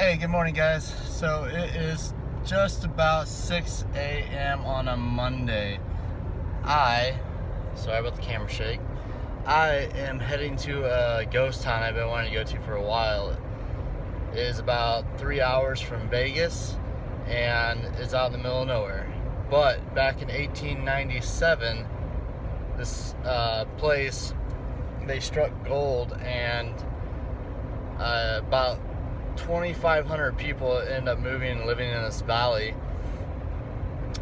Hey, good morning, guys. So it is just about 6 a.m. on a Monday. Sorry about the camera shake. I am heading to a ghost town I've been wanting to go to for a while. It is about 3 hours from Vegas and it's out in the middle of nowhere. But back in 1897, this place, they struck gold, and about 2,500 people end up moving and living in this valley.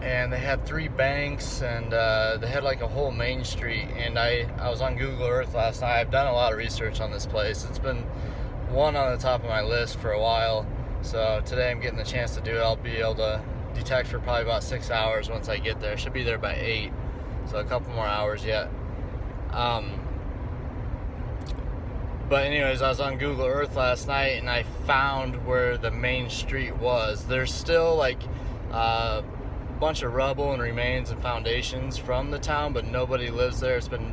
And they had 3 banks, and they had like a whole main street. And I was on Google Earth last night. I've done a lot of research on this place. It's been one on the top of my list for a while. So today I'm getting the chance to do it. I'll be able to detect for probably about 6 hours once I get there. Should be there by 8, so a couple more hours yet. But anyways, I was on Google Earth last night and I found where the main street was. There's still like a bunch of rubble and remains and foundations from the town, but nobody lives there. It's been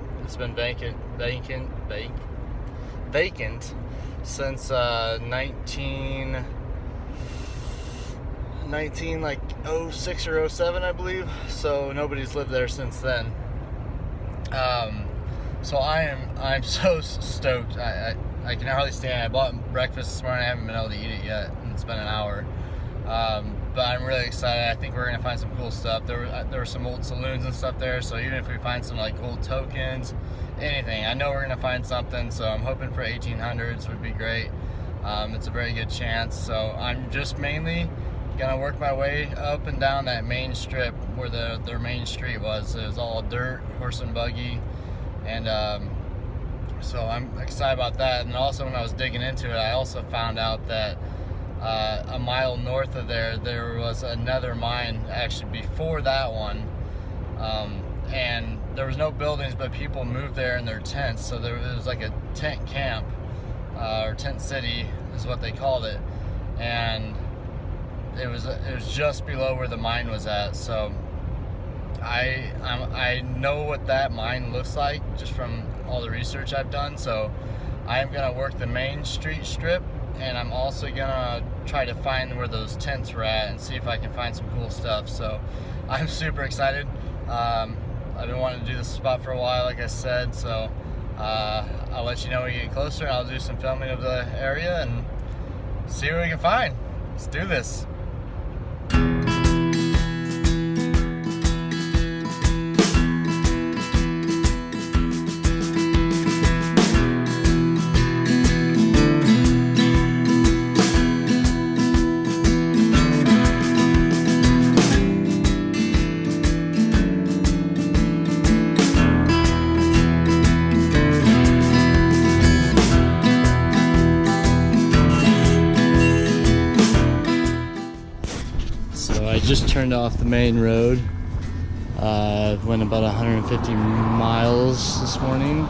vacant since 1906 or 07, I believe. So nobody's lived there since then. So I'm so stoked. I can hardly stand it. I bought breakfast this morning. I haven't been able to eat it yet, and it's been an hour. But I'm really excited. I think we're gonna find some cool stuff. There were some old saloons and stuff there. So even if we find some like gold tokens, anything, I know we're gonna find something. So I'm hoping for 1800s would be great. It's a very good chance. So I'm just mainly gonna work my way up and down that main strip where their main street was. It was all dirt, horse and buggy. And so I'm excited about that. And also when I was digging into it, I also found out that a mile north of there was another mine actually before that one. And there was no buildings, but people moved there in their tents. So there was like a tent camp, or tent city is what they called it. And it was just below where the mine was at. So I know what that mine looks like just from all the research I've done. So I am gonna work the main street strip, and I'm also gonna try to find where those tents were at and see if I can find some cool stuff. So I'm super excited. I've been wanting to do this spot for a while, like I said. So I'll let you know when we get closer, and I'll do some filming of the area and see what we can find. Let's do this. I just turned off the main road. Went about 150 miles this morning,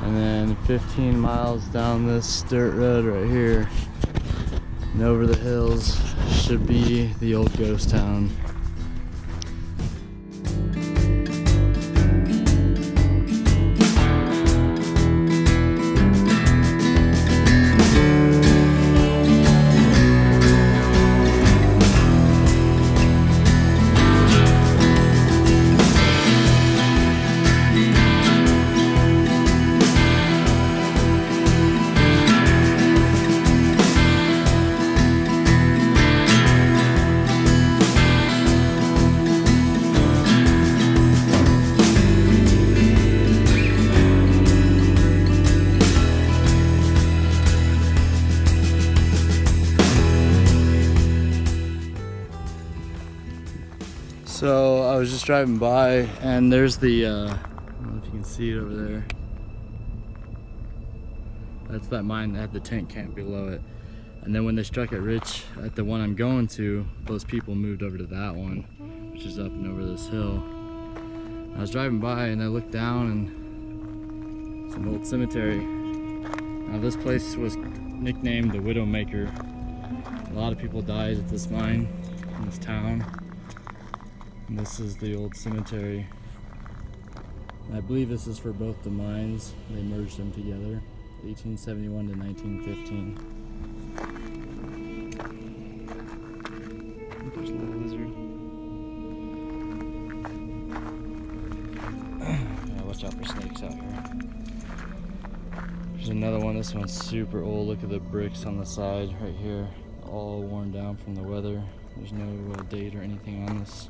and then 15 miles down this dirt road right here, and over the hills should be the old ghost town. So I was just driving by, and there's the, I don't know if you can see it over there. That's that mine that had the tent camp below it. And then when they struck it rich at the one I'm going to, those people moved over to that one, which is up and over this hill. I was driving by and I looked down, and it's an old cemetery. Now this place was nicknamed the Widowmaker. A lot of people died at this mine in this town. And this is the old cemetery. I believe this is for both the mines. They merged them together, 1871 to 1915. watch out for snakes out here. There's another one. This one's super old. Look at the bricks on the side right here, all worn down from the weather. There's no date or anything on this.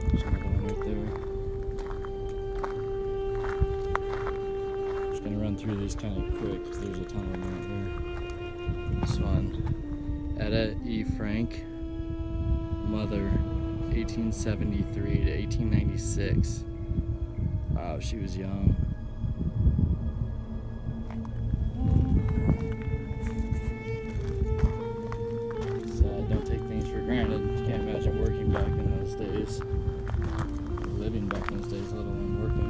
There's another one right there. Just gonna run through these kind of quick because there's a ton of them right here. This one, Etta E. Frank, mother, 1873 to 1896. Wow, she was young. Sad, don't take things for granted. Can't imagine working back in those days. Living back in those days, let alone working.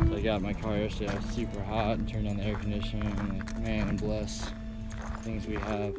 So I got in my car yesterday, I was super hot and turned on the air conditioning. I'm like, man, I'm blessed. Things we have.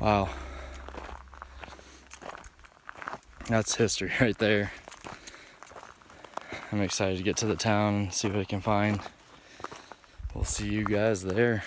Wow. That's history right there. I'm excited to get to the town and see what I can find. We'll see you guys there.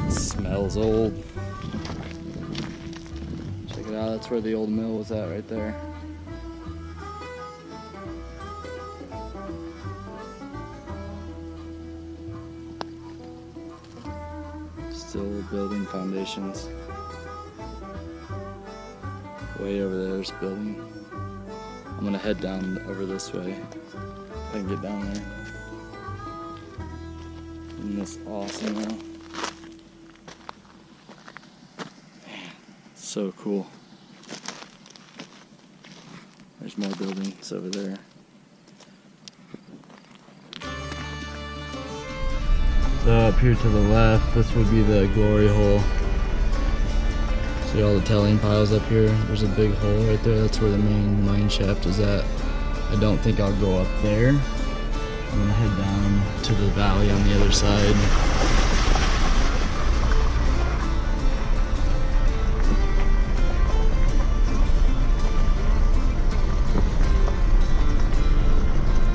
Smells old. Check it out, that's where the old mill was at right there. Still building foundations. Way over there's building. I'm gonna head down over this way. If I can get down there. Isn't this awesome now? Man, so cool. There's more buildings over there. So up here to the left, this would be the glory hole. See all the telling piles up here? There's a big hole right there. That's where the main mine shaft is at. I don't think I'll go up there. I'm gonna head down to the valley on the other side.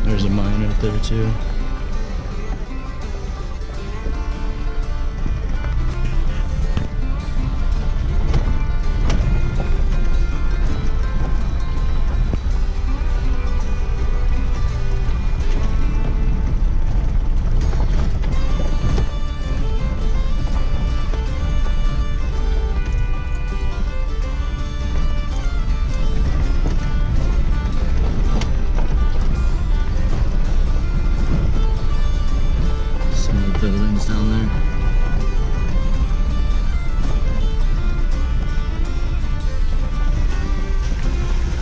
There's a mine right there too. Buildings down there.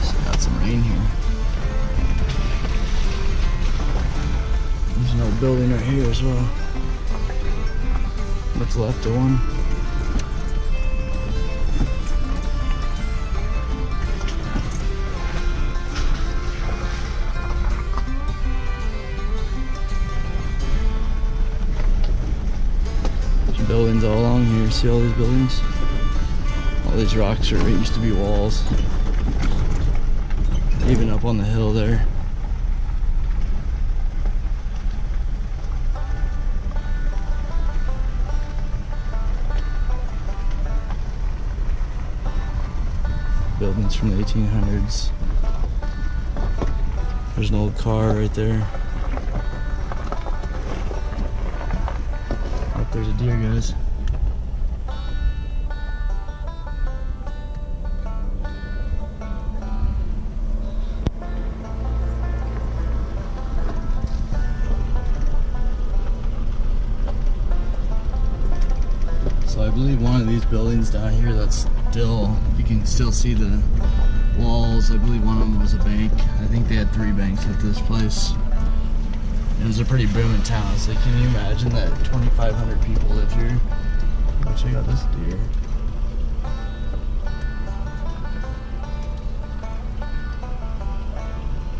So got some rain here. There's an old building right here as well. What's left of one. Buildings all along here. See all these buildings? All these rocks are used to be walls. Even up on the hill there. Buildings from the 1800s. There's an old car right there. There's a deer, guys. So I believe one of these buildings down here that's still, you can still see the walls. I believe one of them was a bank. I think they had 3 banks at this place. It was a pretty booming town. It's like, can you imagine that 2,500 people live here? Oh, check out this deer.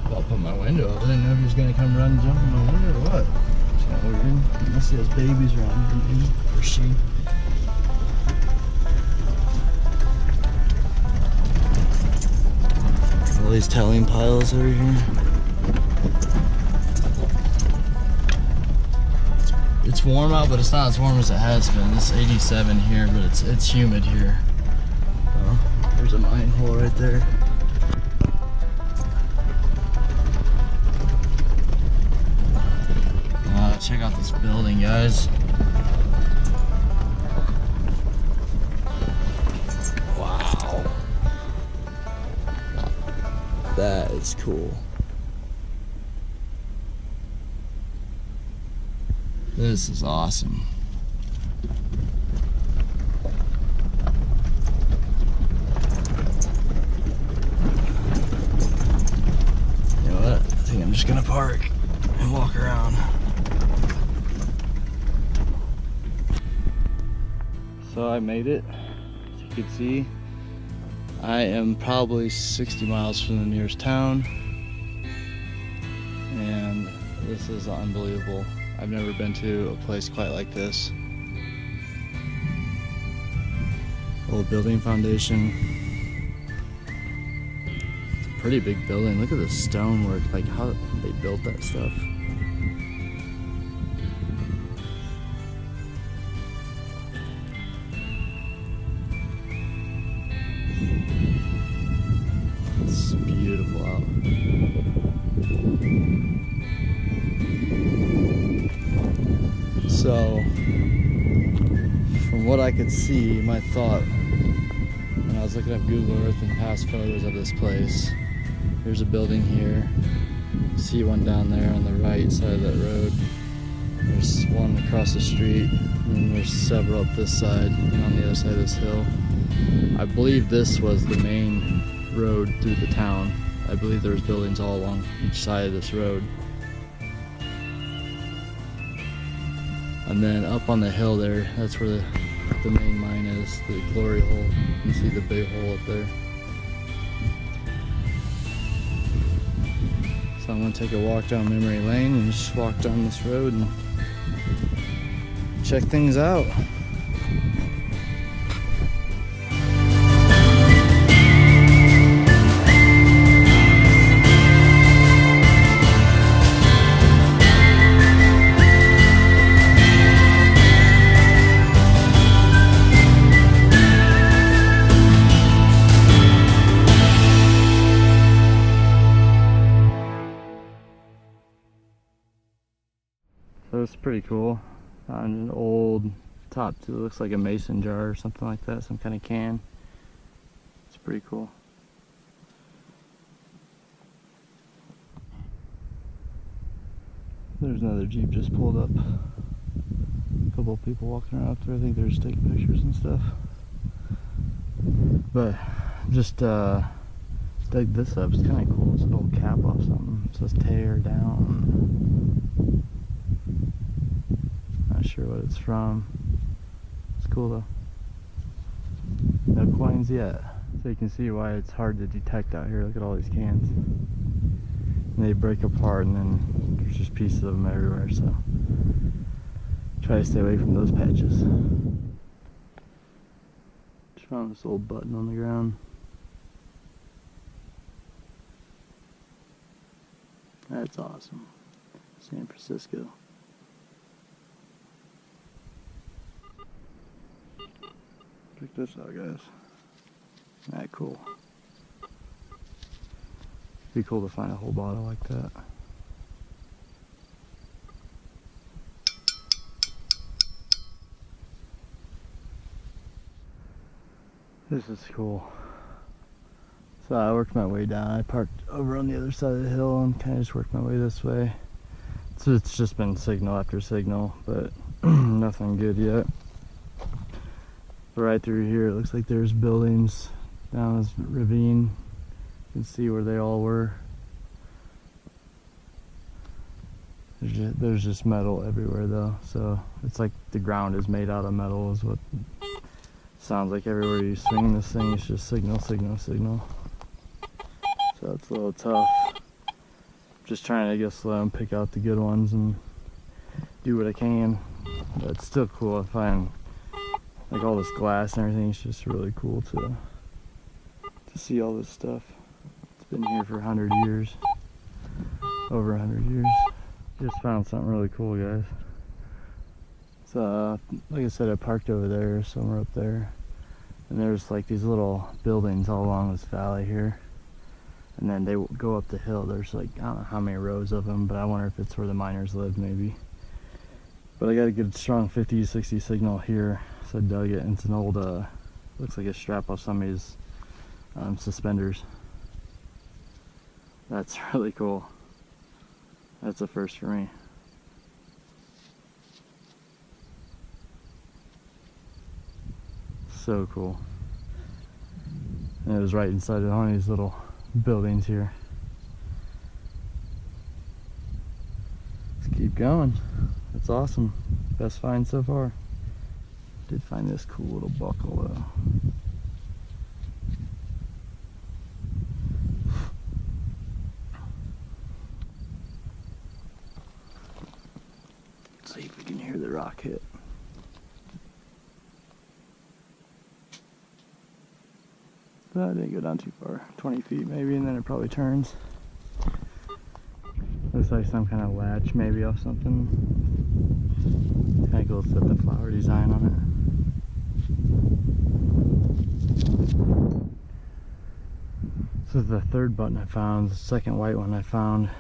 I'll put my window up. I didn't know if he was gonna come run and jump in my window or what. It's kind of weird. Unless he has babies around here, maybe. Or she. All these telling piles over here. It's warm out, but it's not as warm as it has been. It's 87 here, but it's humid here. Oh, there's a mine hole right there. Check out this building, guys. Wow. That is cool. This is awesome. You know what? I think I'm just gonna park and walk around. So I made it. As you can see, I am probably 60 miles from the nearest town. And this is unbelievable. I've never been to a place quite like this. Old building foundation. It's a pretty big building. Look at the stonework, like how they built that stuff. It's beautiful out. So, from what I could see, my thought when I was looking up Google Earth and past photos of this place, there's a building here. See one down there on the right side of that road. There's one across the street, and then there's several up this side and on the other side of this hill. I believe this was the main road through the town. I believe there's buildings all along each side of this road. And then up on the hill there, that's where the main mine is, the glory hole. You can see the big hole up there. So I'm gonna take a walk down memory lane and just walk down this road and check things out. So it's pretty cool. Found an old top too. It looks like a mason jar or something like that, some kind of can. It's pretty cool. There's another Jeep just pulled up. A couple of people walking around up there. I think they're just taking pictures and stuff. But just dug this up. It's kind of cool. It's an old cap off something. It says tear down. Not sure what it's from. It's cool though. No coins yet. So you can see why it's hard to detect out here. Look at all these cans. And they break apart and then there's just pieces of them everywhere, so try to stay away from those patches. Just found this old button on the ground. That's awesome. San Francisco. Check this out, guys. That cool. Be cool to find a whole bottle like that. This is cool. So I worked my way down. I parked over on the other side of the hill and kind of just worked my way this way. So it's just been signal after signal, but nothing good yet. But right through here, it looks like there's buildings down this ravine. You can see where they all were. There's just metal everywhere though, so it's like the ground is made out of metal is what it sounds like. Everywhere you swing this thing, it's just signal, signal, signal. So it's a little tough. Just trying to, I guess, let them pick out the good ones and do what I can. But it's still cool. I find like all this glass and everything. It's just really cool to see all this stuff. It's been here for 100 years, over 100 years. Just found something really cool, guys. So, like I said, I parked over there, somewhere up there, and there's like these little buildings all along this valley here. And then they go up the hill. There's like, I don't know how many rows of them, but I wonder if it's where the miners live, maybe. But I got a good strong 50 to 60 signal here, so I dug it. And it's an old, looks like a strap off somebody's suspenders. That's really cool. That's a first for me. So cool. And it was right inside of one of these little buildings here. Let's keep going. That's awesome. Best find so far. Did find this cool little buckle though. Let's see if we can hear the rock hit. That didn't go down too far, 20 feet maybe, and then it probably turns. Looks like some kind of latch maybe off something. Kind of cool to set the flower design on it. This is the third button I found, the second white one I found.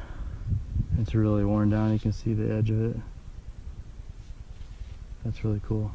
It's really worn down, you can see the edge of it. That's really cool.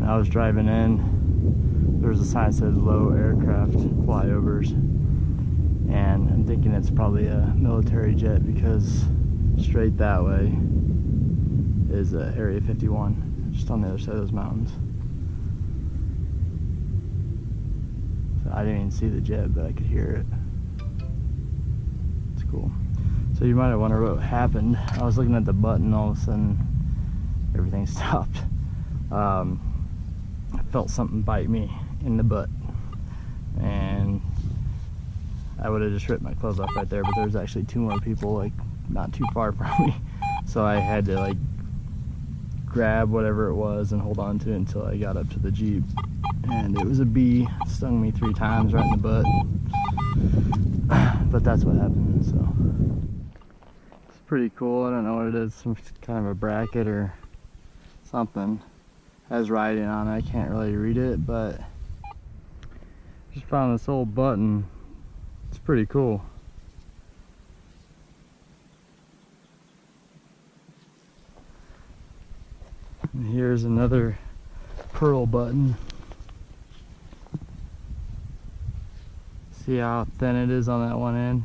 I was driving in, there was a sign that said low aircraft flyovers, and I'm thinking it's probably a military jet because straight that way is Area 51, just on the other side of those mountains. So I didn't even see the jet, but I could hear it. It's cool. So you might have wondered what happened. I was looking at the button, all of a sudden everything stopped. I felt something bite me in the butt, and I would have just ripped my clothes off right there, but there's actually 2 more people like not too far from me, so I had to like grab whatever it was and hold on to it until I got up to the Jeep. And it was a bee, stung me 3 times right in the butt, but that's what happened. So it's pretty cool. I don't know what it is, some kind of a bracket or something. It has writing on it, I can't really read it, but just found this old button. It's pretty cool. And here's another pearl button. See how thin it is on that one end?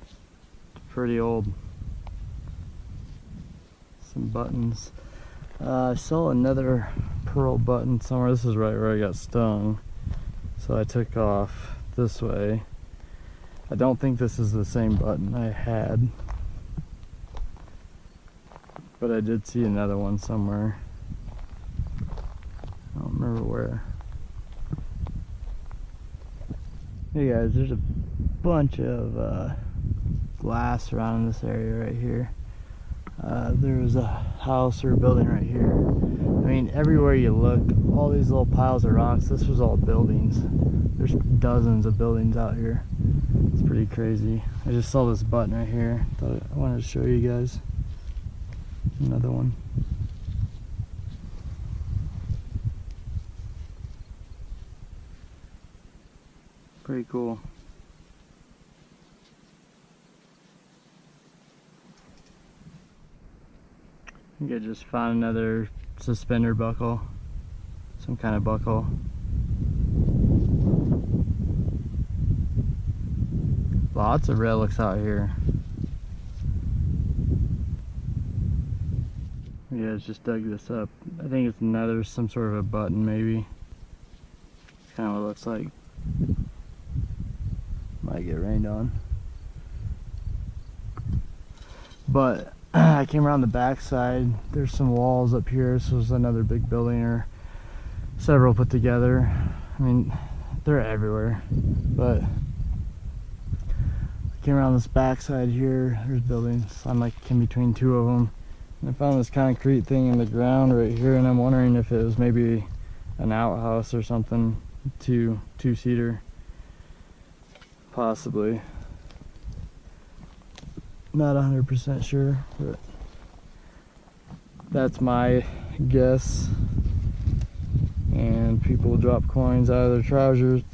It's pretty old. Some buttons. I saw another pearl button somewhere. This is right where I got stung, so I took off this way. I don't think this is the same button I had, but I did see another one somewhere. I don't remember where. Hey guys, there's a bunch of glass around this area right here. There's a house or a building right here. I mean, everywhere you look, all these little piles of rocks, this was all buildings. There's dozens of buildings out here. It's pretty crazy. I just saw this button right here. Thought I wanted to show you guys. Another one. Pretty cool. I think I just found another suspender buckle. Some kind of buckle. Lots of relics out here. You guys just dug this up. I think it's another, some sort of a button maybe. That's kind of what it looks like. Might get rained on. But I came around the backside. There's some walls up here. This was another big building, or several put together. I mean, they're everywhere. But I came around this backside here. There's buildings. I'm like in between 2 of them. And I found this concrete thing in the ground right here, and I'm wondering if it was maybe an outhouse or something. Two-seater. Possibly. Not 100% sure, but that's my guess. And people drop coins out of their trousers.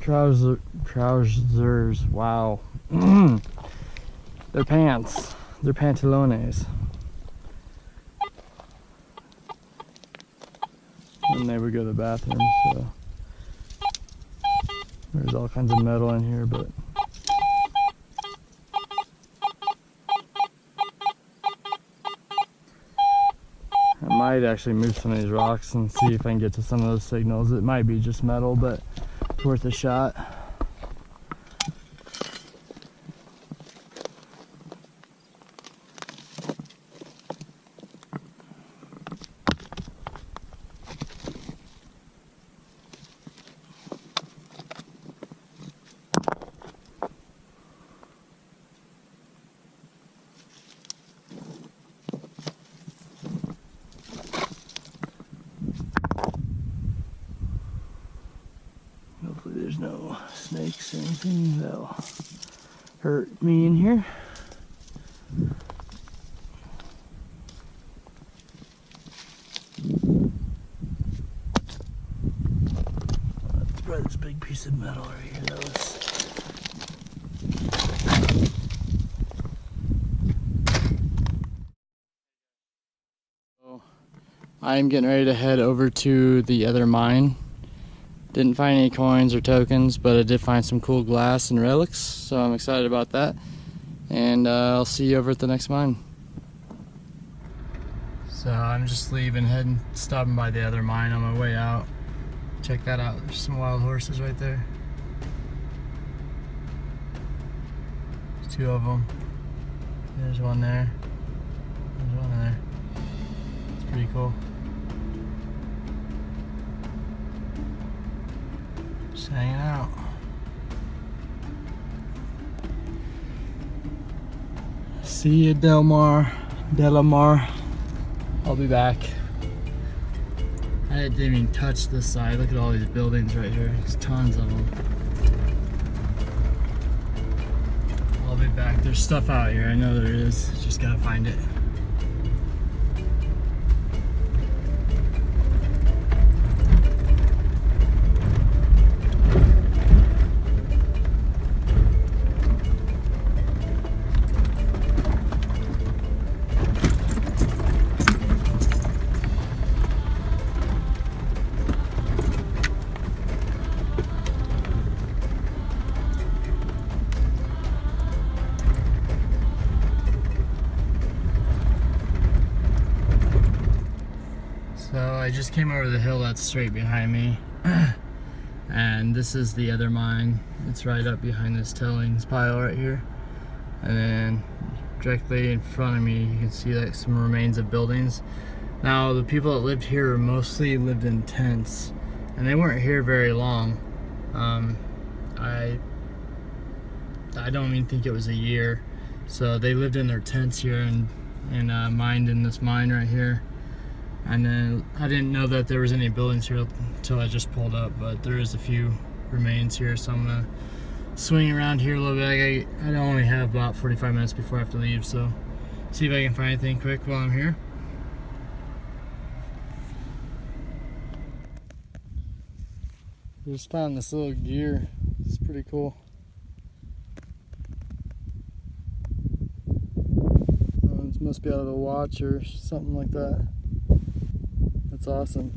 Wow. Their pants. Their pantalones. And they would go to the bathroom, so there's all kinds of metal in here, but I might actually move some of these rocks and see if I can get to some of those signals. It might be just metal, but it's worth a shot. Hopefully there's no snakes or anything that'll hurt me in here. Let's try this big piece of metal right here. I'm getting ready to head over to the other mine. Didn't find any coins or tokens, but I did find some cool glass and relics, so I'm excited about that. And I'll see you over at the next mine. So I'm just leaving, stopping by the other mine on my way out. Check that out, there's some wild horses right there. There's 2 of them. There's one there. There's one there. It's pretty cool. Just hanging out. See you, Delamar. I'll be back. I didn't even touch this side. Look at all these buildings right here. There's tons of them. I'll be back. There's stuff out here. I know there is. Just gotta find it. So I just came over the hill that's straight behind me, and this is the other mine. It's right up behind this tailings pile right here, and then directly in front of me you can see like some remains of buildings. Now the people that lived here mostly lived in tents, and they weren't here very long. I don't even think it was a year. So they lived in their tents here and mined in this mine right here. And then I didn't know that there was any buildings here until I just pulled up, but there is a few remains here, so I'm gonna swing around here a little bit. I only have about 45 minutes before I have to leave, so see if I can find anything quick while I'm here. Just found this little gear. It's pretty cool. It must be out of a watch or something like that. That's awesome.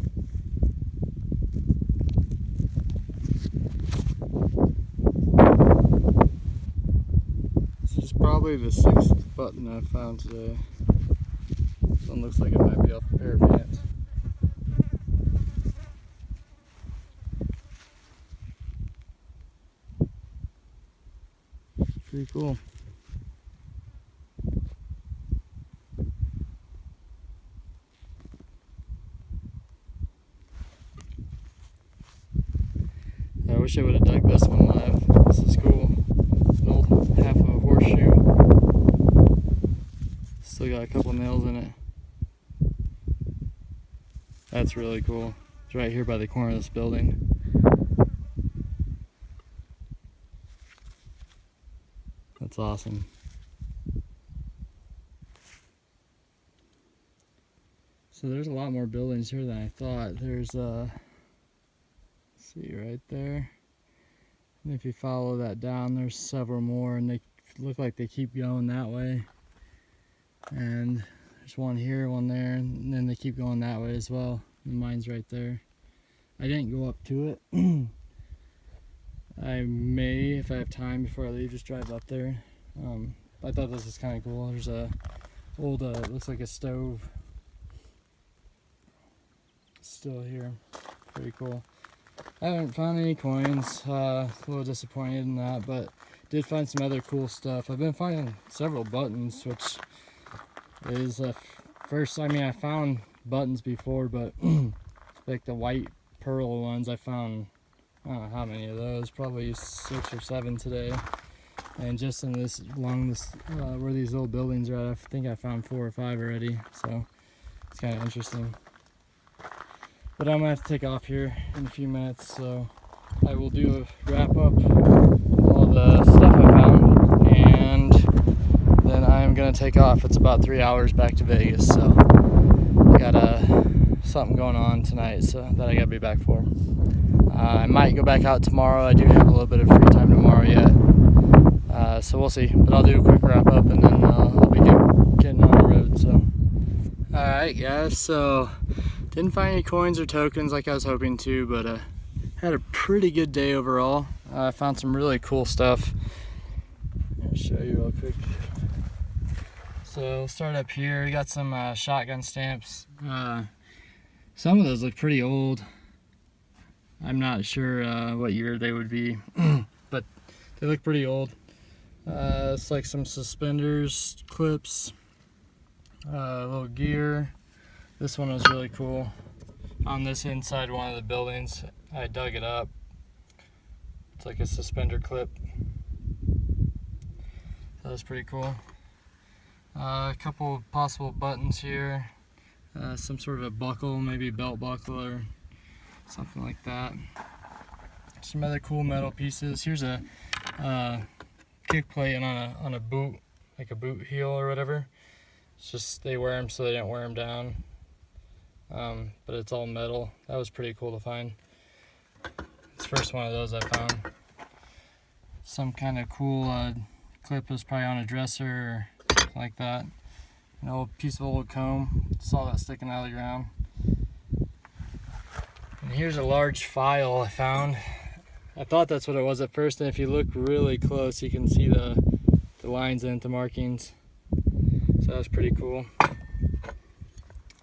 This is probably the 6th button I found today. This one looks like it might be off a pair of pants. Pretty cool. I wish I would have dug this one live. This is cool. An old half of a horseshoe. Still got a couple nails in it. That's really cool. It's right here by the corner of this building. That's awesome. So there's a lot more buildings here than I thought. There's see right there, and if you follow that down, there's several more, and they look like they keep going that way. And there's one here, one there, and then they keep going that way as well. The mine's right there. I didn't go up to it. I may, if I have time before I leave, just drive up there. I thought this was kind of cool. There's a old, looks like a stove still here. Pretty cool. I haven't found any coins. A little disappointed in that, but did find some other cool stuff. I've been finding several buttons, which is first. I mean, I found buttons before, but like the white pearl ones, I found, I don't know how many of those, probably 6 or 7 today. And just in this, along this, where these little buildings are at, I think I found 4 or 5 already. So it's kind of interesting. But I'm gonna have to take off here in a few minutes, so I will do a wrap up of all the stuff I found, and then I'm gonna take off. It's about 3 hours back to Vegas, so I got something going on tonight, so that I gotta be back for. I might go back out tomorrow. I do have a little bit of free time tomorrow yet, so we'll see. But I'll do a quick wrap up, and then I'll be getting on the road. So, all right, guys. So Didn't find any coins or tokens like I was hoping to, but had a pretty good day overall. I found some really cool stuff. I'll show you real quick. So we'll start up here. We got some shotgun stamps. Some of those look pretty old. I'm not sure what year they would be, but they look pretty old. It's like some suspenders, clips, a little gear. This one was really cool. On this inside one of the buildings, I dug it up. It's like a suspender clip. That was pretty cool. A couple of possible buttons here. Some sort of a buckle, maybe a belt buckle or something like that. Some other cool metal pieces. Here's a kick plate on a boot, like a boot heel or whatever. It's just they wear them so they don't wear them down. But it's all metal. That was pretty cool to find. It's the first one of those I found. Some kind of cool clip was probably on a dresser or something like that. An old piece of old comb. Saw that sticking out of the ground. And here's a large file I found. I thought that's what it was at first, and if you look really close, you can see the lines in it, the markings. So that was pretty cool.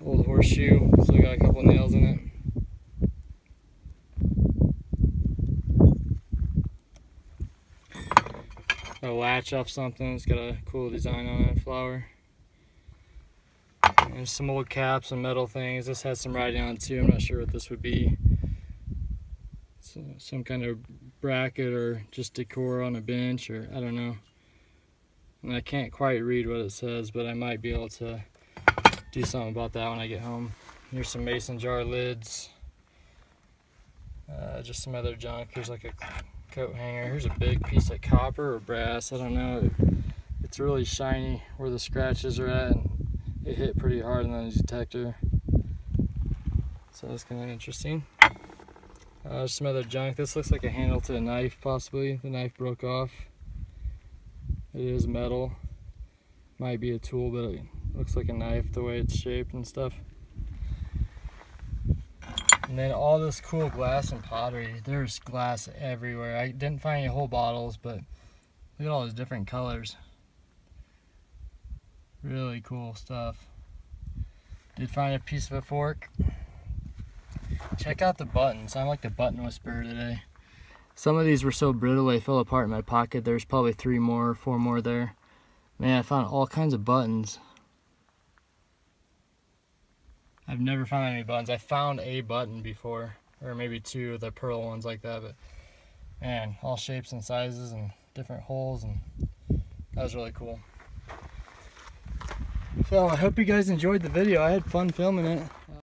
Old horseshoe, still got a couple nails in it. A latch off something, it's got a cool design on it, flower. And there's some old caps and metal things. This has some writing on it too, I'm not sure what this would be. So, some kind of bracket or just decor on a bench, or I don't know. And I can't quite read what it says, but I might be able to do something about that when I get home. Here's some mason jar lids. Just some other junk. Here's like a coat hanger. Here's a big piece of copper or brass, I don't know. It's really shiny where the scratches are at, and it hit pretty hard on the detector. So that's kind of interesting. Some other junk. This looks like a handle to a knife, possibly. The knife broke off. It is metal. Might be a tool, but it looks like a knife the way it's shaped and stuff. And then all this cool glass and pottery. There's glass everywhere. I didn't find any whole bottles, but look at all those different colors. Really cool stuff. Did find a piece of a fork. Check out the buttons. I'm like the button whisperer today. Some of these were so brittle they fell apart in my pocket. There's probably 4 more there. Man, I found all kinds of buttons. I've never found any buttons. I found a button before, or maybe 2 of the pearl ones like that, but man, all shapes and sizes and different holes, and that was really cool. So I hope you guys enjoyed the video. I had fun filming it.